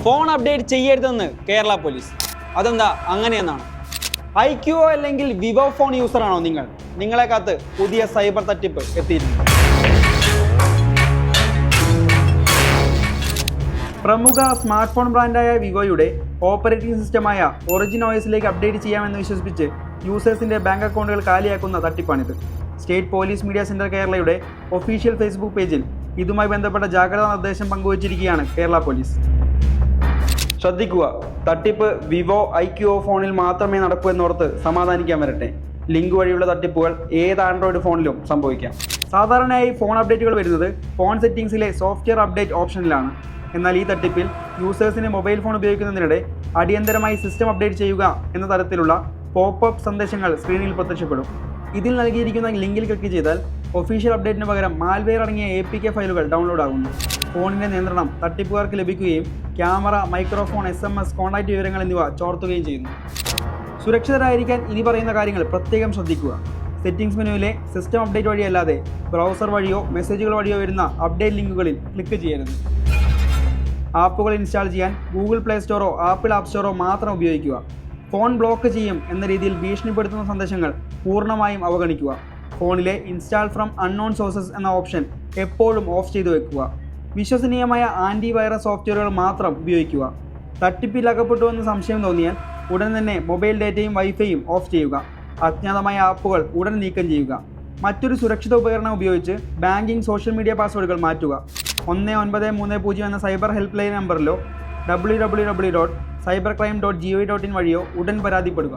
Phone update ചെയ്യരുതെന്ന് Kerala police. അതെന്താ അങ്ങനെയെന്നാണ്? ഐക്യുഒ അല്ലെങ്കിൽ വിവോ ഫോൺ യൂസറാണോ നിങ്ങൾ? നിങ്ങളെ കാത്ത് പുതിയ സൈബർ തട്ടിപ്പ് എത്തിയിരുന്നു. പ്രമുഖ സ്മാർട്ട് ഫോൺ ബ്രാൻഡായ വിവോയുടെ ഓപ്പറേറ്റിംഗ് സിസ്റ്റമായ ഒറിജിൻ OSലേക്ക് അപ്ഡേറ്റ് ചെയ്യാമെന്ന് വിശ്വസിപ്പിച്ച് യൂസേഴ്സിന്റെ ബാങ്ക് അക്കൗണ്ടുകൾ കാലിയാക്കുന്ന തട്ടിപ്പാണിത്. സ്റ്റേറ്റ് പോലീസ് മീഡിയ സെന്റർ കേരളയുടെ ഒഫീഷ്യൽ ഫേസ്ബുക്ക് പേജിൽ ഇതുമായി ബന്ധപ്പെട്ട ജാഗ്രതാ നിർദ്ദേശം പങ്കുവച്ചിരിക്കുകയാണ് കേരള പോലീസ്. ശ്രദ്ധിക്കുക, തട്ടിപ്പ് വിവോ ഐക്യുഒ ഫോണിൽ മാത്രമേ നടക്കൂ എന്നോർത്ത് സമാധാനിക്കാൻ വരട്ടെ. ലിങ്ക് വഴിയുള്ള തട്ടിപ്പുകൾ ഏത് ആൻഡ്രോയിഡ് ഫോണിലും സംഭവിക്കാം. സാധാരണയായി ഫോൺ അപ്ഡേറ്റുകൾ വരുന്നത് ഫോൺ സെറ്റിംഗ്സിലെ സോഫ്റ്റ്വെയർ അപ്ഡേറ്റ് ഓപ്ഷനിലാണ്. എന്നാൽ ഈ തട്ടിപ്പിൽ യൂസേഴ്സിന് മൊബൈൽ ഫോൺ ഉപയോഗിക്കുന്നതിനിടെ അടിയന്തരമായി സിസ്റ്റം അപ്ഡേറ്റ് ചെയ്യുക എന്ന തരത്തിലുള്ള പോപ്പ് സന്ദേശങ്ങൾ സ്ക്രീനിൽ പ്രത്യക്ഷപ്പെടും. ഇതിൽ നൽകിയിരിക്കുന്ന ലിങ്കിൽ ക്ലിക്ക് ചെയ്താൽ ഒഫീഷ്യൽ അപ്ഡേറ്റിന് പകരം മാൽവെയർ അടങ്ങിയ APK ഫയലുകൾ ഡൗൺലോഡ് ആകുന്നു. ഫോണിൻ്റെ നിയന്ത്രണം തട്ടിപ്പുകാർക്ക് ലഭിക്കുകയും ക്യാമറ, മൈക്രോഫോൺ, SMS, കോൺടാക്റ്റ് വിവരങ്ങൾ എന്നിവ ചോർത്തുകയും ചെയ്യുന്നു. സുരക്ഷിതരായിരിക്കാൻ ഇനി പറയുന്ന കാര്യങ്ങൾ പ്രത്യേകം ശ്രദ്ധിക്കുക. സെറ്റിംഗ്സ് മെനുവിലെ സിസ്റ്റം അപ്ഡേറ്റ് വഴിയല്ലാതെ ബ്രൗസർ വഴിയോ മെസ്സേജുകൾ വഴിയോ വരുന്ന അപ്ഡേറ്റ് ലിങ്കുകളിൽ ക്ലിക്ക് ചെയ്യരുത്. ആപ്പുകൾ ഇൻസ്റ്റാൾ ചെയ്യാൻ ഗൂഗിൾ പ്ലേ സ്റ്റോറോ ആപ്പിൾ ആപ്പ് സ്റ്റോറോ മാത്രം ഉപയോഗിക്കുക. ഫോൺ ബ്ലോക്ക് ചെയ്യും എന്ന രീതിയിൽ ഭീഷണിപ്പെടുത്തുന്ന സന്ദേശങ്ങൾ പൂർണ്ണമായും അവഗണിക്കുക. ഫോണിലെ ഇൻസ്റ്റാൾ ഫ്രം അൺനോൺ സോഴ്സസ് എന്ന ഓപ്ഷൻ എപ്പോഴും ഓഫ് ചെയ്തു വെക്കുക. വിശ്വസനീയമായ ആൻറ്റി വൈറസ് സോഫ്റ്റ്വെയറുകൾ മാത്രം ഉപയോഗിക്കുക. തട്ടിപ്പിൽ അകപ്പെട്ടുവെന്ന് സംശയം തോന്നിയാൽ ഉടൻ തന്നെ മൊബൈൽ ഡാറ്റയും വൈഫൈയും ഓഫ് ചെയ്യുക. അജ്ഞാതമായ ആപ്പുകൾ ഉടൻ നീക്കം ചെയ്യുക. മറ്റൊരു സുരക്ഷിത ഉപകരണം ഉപയോഗിച്ച് ബാങ്കിംഗ്, സോഷ്യൽ മീഡിയ പാസ്വേഡുകൾ മാറ്റുക. 1930 എന്ന സൈബർ ഹെൽപ്പ് ലൈൻ നമ്പറിലോ www.cybercrime.gov.in വഴിയോ ഉടൻ പരാതിപ്പെടുക.